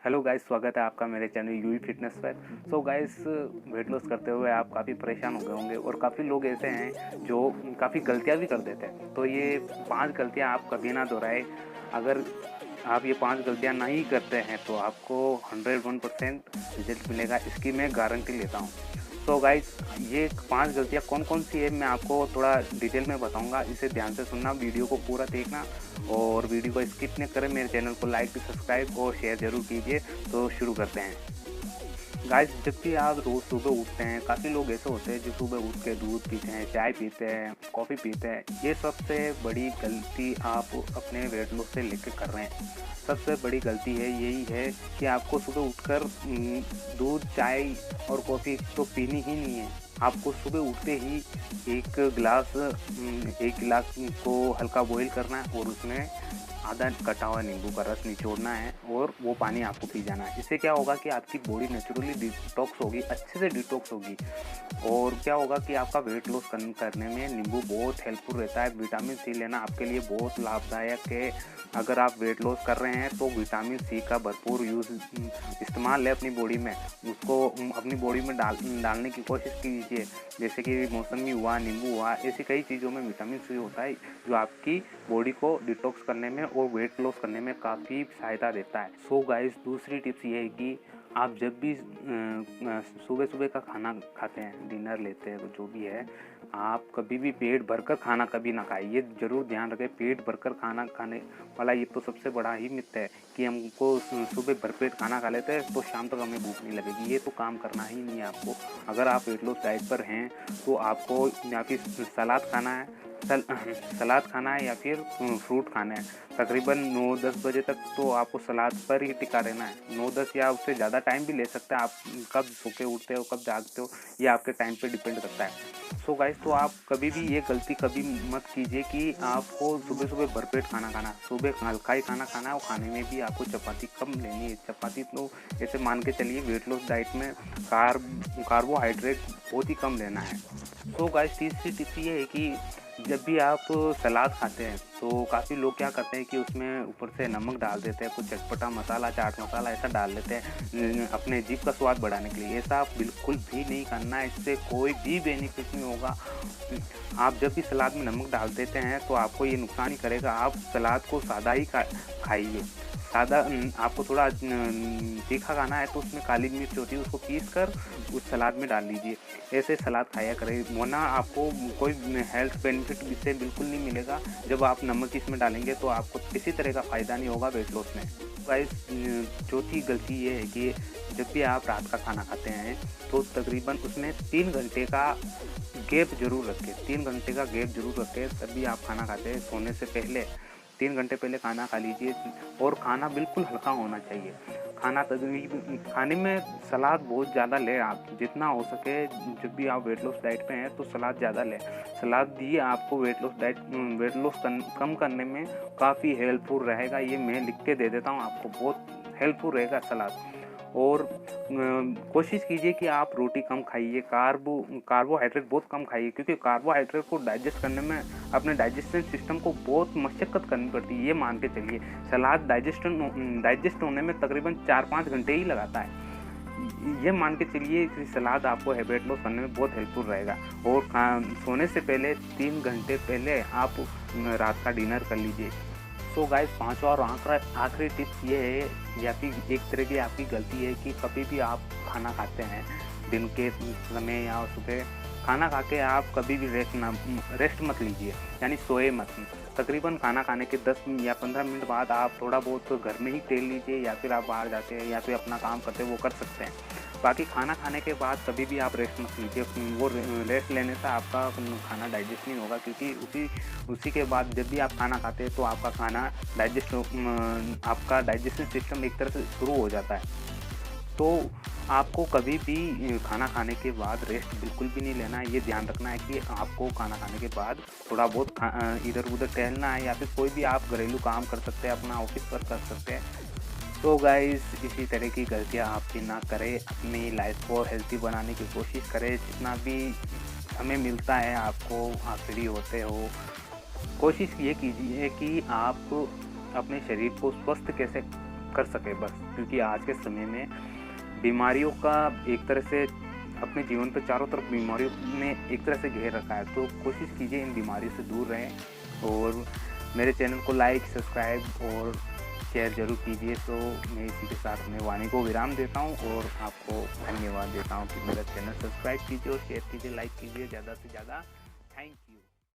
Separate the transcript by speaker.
Speaker 1: Hello guys, स्वागत है आपका मेरे चैनल यूवी फिटनेस पर। सो गाइस, वेट लॉस करते हुए आप काफ़ी परेशान हो गए होंगे और काफ़ी लोग ऐसे हैं जो काफ़ी गलतियां भी कर देते हैं। तो ये 5 गलतियां आप कभी ना दोहराएं। अगर आप ये 5 गलतियां नहीं करते हैं तो आपको 101% रिजल्ट मिलेगा, इसकी मैं गारंटी लेता हूँ। तो गाइस, ये 5 गलतियाँ कौन-कौन सी है मैं आपको थोड़ा डिटेल में बताऊँगा। इसे ध्यान से सुनना, वीडियो को पूरा देखना और वीडियो को स्किप नहीं करें। मेरे चैनल को लाइक, सब्सक्राइब और शेयर ज़रूर कीजिए। तो शुरू करते हैं। गाइस, जब भी आप रोज़ सुबह उठते हैं, काफ़ी लोग ऐसे होते हैं जो सुबह उठ के दूध पीते हैं, चाय पीते हैं, कॉफ़ी पीते हैं। ये सबसे बड़ी गलती आप अपने वेट लॉस से लेके कर रहे हैं। सबसे बड़ी गलती है यही है कि आपको सुबह उठकर दूध, चाय और कॉफ़ी तो पीनी ही नहीं है। आपको सुबह उठते ही एक गिलास को हल्का बॉईल करना है और उसमें आधा कटा हुआ नींबू का रस निचोड़ना है और वो पानी आपको पी जाना है। इससे क्या होगा कि आपकी बॉडी नेचुरली डिटॉक्स होगी, अच्छे से डिटॉक्स होगी। और क्या होगा कि आपका वेट लॉस करने में नींबू बहुत हेल्पफुल रहता है। विटामिन सी लेना आपके लिए बहुत लाभदायक है। अगर आप वेट लॉस कर रहे हैं तो विटामिन सी का भरपूर इस्तेमाल है अपनी बॉडी में। उसको अपनी बॉडी में डालने की कोशिश कीजिए। जैसे कि मौसमी हुआ, नींबू हुआ, ऐसी कई चीज़ों में विटामिन सी होता है जो आपकी बॉडी को डिटॉक्स करने में और वेट लॉस करने में काफ़ी सहायता देता है। सो गाइस, दूसरी टिप्स ये है कि आप जब भी सुबह सुबह का खाना खाते हैं, डिनर लेते हैं, जो भी है, आप कभी भी पेट भरकर खाना कभी ना खाएं। ये ज़रूर ध्यान रखें, पेट भरकर खाना खाने वाला ये तो सबसे बड़ा ही मिथ है कि हमको सुबह भरपेट खाना खा लेते हैं तो शाम तक हमें भूख नहीं लगेगी। ये तो काम करना ही नहीं है आपको। अगर आप वेट लॉस डाइट पर हैं तो आपको या फिर सलाद खाना है या फिर फ्रूट खाना है। तकरीबन 9-10 बजे तक तो आपको सलाद पर ही टिका रहना है। 9-10 या उससे ज़्यादा टाइम भी ले सकते हैं। आप कब सो के उठते हो, कब जागते हो, ये आपके टाइम पे डिपेंड करता है। सो गाइस, तो आप कभी भी ये गलती कभी मत कीजिए कि आपको सुबह सुबह भरपेट खाना खाना। सुबह हल्का ही खाना खाना है और खाने में भी आपको चपाती कम लेनी है। चपाती तो ऐसे मान के चलिए, वेट लॉस डाइट में कार्बोहाइड्रेट बहुत ही कम लेना है। सो गाइस, तीसरी टिप ये है कि जब भी आप सलाद खाते हैं तो काफ़ी लोग क्या करते हैं कि उसमें ऊपर से नमक डाल देते हैं, कुछ चटपटा मसाला, चाट मसाला ऐसा डाल देते हैं अपने जीभ का स्वाद बढ़ाने के लिए। ऐसा आप बिल्कुल भी नहीं करना है, इससे कोई भी बेनिफिट नहीं होगा। आप जब भी सलाद में नमक डाल देते हैं तो आपको ये नुकसान ही करेगा। आप सलाद को सादा ही खाइए। सादा आपको थोड़ा तीखा खाना है तो उसमें काली मिर्च होती है, उसको पीस कर उस सलाद में डाल लीजिए। ऐसे सलाद खाया करें, वरना आपको कोई हेल्थ बेनिफिट इससे बिल्कुल नहीं मिलेगा। जब आप नमक इसमें डालेंगे तो आपको किसी तरह का फ़ायदा नहीं होगा वेट लॉस में। गाइस, चौथी गलती ये है कि जब भी आप रात का खाना खाते हैं तो तकरीबन उसमें 3 घंटे का गैप ज़रूर रखें। 3 घंटे का गैप ज़रूर रखें, तभी आप खाना खाते हैं। सोने से पहले 3 घंटे पहले खाना खा लीजिए और खाना बिल्कुल हल्का होना चाहिए। खाने में सलाद बहुत ज़्यादा लें आप, जितना हो सके। जब भी आप वेट लॉस डाइट पे हैं तो सलाद ज़्यादा लें। सलाद भी आपको वेट लॉस कम करने में काफ़ी हेल्पफुल रहेगा। ये मैं लिख के दे देता हूँ आपको, बहुत हेल्पफुल रहेगा सलाद। और कोशिश कीजिए कि आप रोटी कम खाइए, कार्बोहाइड्रेट बहुत कम खाइए, क्योंकि कार्बोहाइड्रेट को डाइजेस्ट करने में अपने डाइजेशन सिस्टम को बहुत मशक्क़त करनी पड़ती है। ये मान के चलिए, सलाद डाइजेस्ट होने में तकरीबन 4-5 घंटे ही लगाता है। ये मान के चलिए कि सलाद आपको वेट लॉस करने में बहुत हेल्पफुल रहेगा। और सोने से पहले 3 घंटे पहले आप रात का डिनर कर लीजिए। सो गाइस, पाँचवा और आखिरी टिप्स ये है, या फिर एक तरह की आपकी गलती है कि कभी भी आप खाना खाते हैं दिन के समय या सुबह, खाना खा के आप कभी भी रेस्ट मत लीजिए, यानी सोए मत। तकरीबन खाना खाने के 10 या 15 मिनट बाद आप थोड़ा बहुत घर में ही टहल लीजिए, या फिर आप बाहर जाते हैं या फिर अपना काम करते हैं वो कर सकते हैं। बाकी खाना खाने के बाद कभी भी आप रेस्ट मत लीजिए। वो रेस्ट लेने से आपका खाना डाइजेस्ट नहीं होगा, क्योंकि उसी के बाद जब भी आप खाना खाते हैं तो आपका डाइजेशन सिस्टम एक तरह से शुरू हो जाता है। तो आपको कभी भी खाना खाने के बाद रेस्ट बिल्कुल भी नहीं लेना है। ये ध्यान रखना है कि आपको खाना खाने के बाद थोड़ा बहुत इधर उधर टहलना है, या फिर कोई भी आप घरेलू काम कर सकते हैं, अपना ऑफिस वर्क कर सकते हैं। तो गाइस, इसी तरह की गलतियाँ आप भी ना करें। अपनी लाइफ को हेल्थी बनाने की कोशिश करें। जितना भी समय मिलता है आपको, आप फ्री होते हो, कोशिश ये कीजिए कि आप अपने शरीर को स्वस्थ कैसे कर सके बस। क्योंकि आज के समय में बीमारियों का एक तरह से अपने जीवन पे चारों तरफ बीमारियों ने एक तरह से घेर रखा है, तो कोशिश कीजिए इन बीमारियों से दूर रहें और मेरे चैनल को लाइक, सब्सक्राइब और शेयर ज़रूर कीजिए। तो मैं इसी के साथ अपने वाणी को विराम देता हूँ और आपको धन्यवाद देता हूँ कि मेरा चैनल सब्सक्राइब कीजिए और शेयर कीजिए, लाइक कीजिए ज़्यादा से ज़्यादा। Thank you.